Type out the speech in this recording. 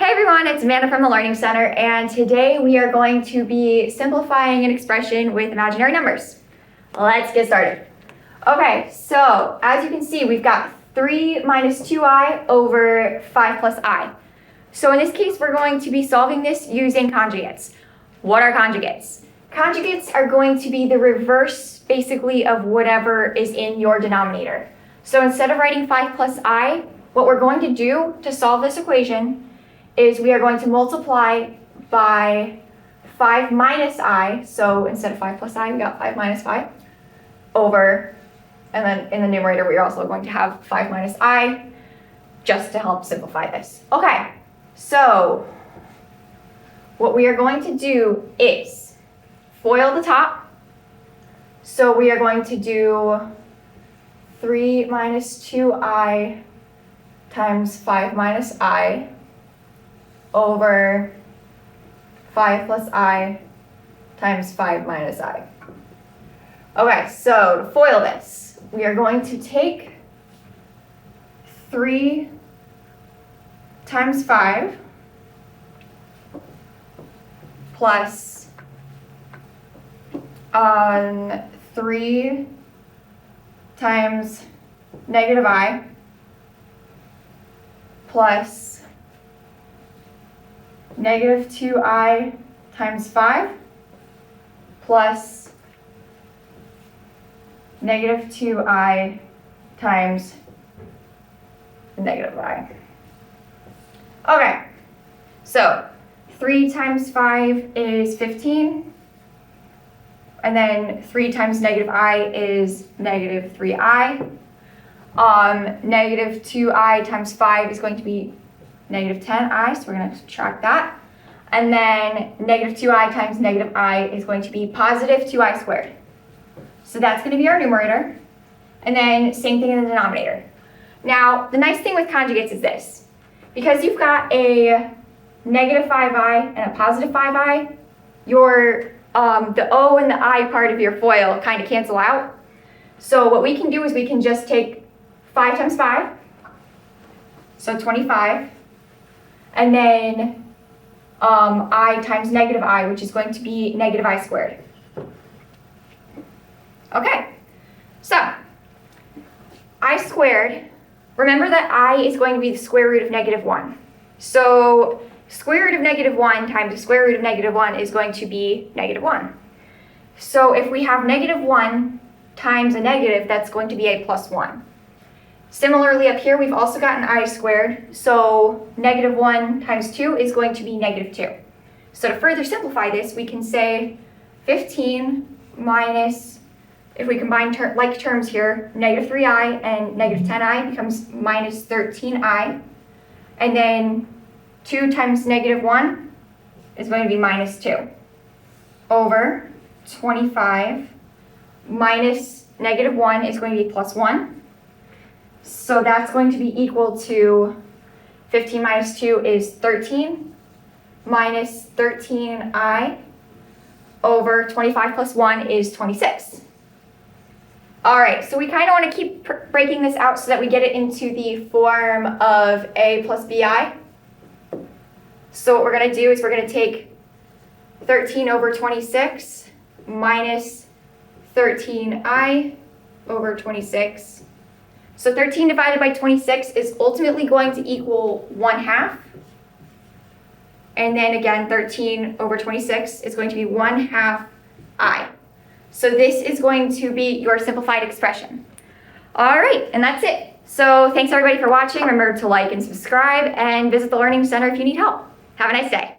Hey everyone, it's Amanda from the Learning Center, and today we are going to be simplifying an expression with imaginary numbers. Let's get started. Okay, so as you can see, we've got 3 minus 2i over 5 plus I. So in this case, we're going to be solving this using conjugates. What are conjugates? Conjugates are going to be the reverse, basically, of whatever is in your denominator. So instead of writing 5 plus I, what we're going to do to solve this equation is we are going to multiply by 5 minus I, so instead of 5 plus I, we got 5 minus 5, over, and then in the numerator, we're also going to have 5 minus I, just to help simplify this. Okay, so what we are going to do is FOIL the top. So we are going to do 3 minus 2I times 5 minus I over 5 plus I times 5 minus I. Okay, so to FOIL this, we are going to take 3 times 5 plus 3 times negative I plus negative 2i times 5 plus negative 2i times negative I. Okay, so 3 times 5 is 15, and then 3 times negative I is negative 3i. Negative 2i times 5 is going to be negative 10i, so we're going to subtract that. And then negative 2i times negative I is going to be positive 2i squared. So that's going to be our numerator. And then same thing in the denominator. Now, the nice thing with conjugates is this. Because you've got a negative 5i and a positive 5i, your the O and the I part of your FOIL kind of cancel out. So what we can do is we can just take 5 times 5, so 25, and then I times negative I, which is going to be negative I squared. Okay, so I squared, remember that I is going to be the square root of negative 1. So square root of negative 1 times the square root of negative 1 is going to be negative 1. So if we have negative 1 times a negative, that's going to be a plus 1. Similarly, up here, we've also got an I squared, so negative 1 times 2 is going to be negative 2. So to further simplify this, we can say 15 minus, if we combine like terms here, negative 3i and negative 10i becomes minus 13i. And then 2 times negative 1 is going to be minus 2 over 25 minus negative 1 is going to be plus 1. So that's going to be equal to 15 minus 2 is 13 minus 13i over 25 plus 1 is 26. All right, so we kind of want to keep breaking this out so that we get it into the form of a plus bi. So what we're going to do is we're going to take 13 over 26 minus 13i over 26. So 13 divided by 26 is ultimately going to equal 1/2. And then again, 13 over 26 is going to be 1/2 I. So this is going to be your simplified expression. All right, and that's it. So thanks everybody for watching. Remember to like and subscribe and visit the Learning Center if you need help. Have a nice day.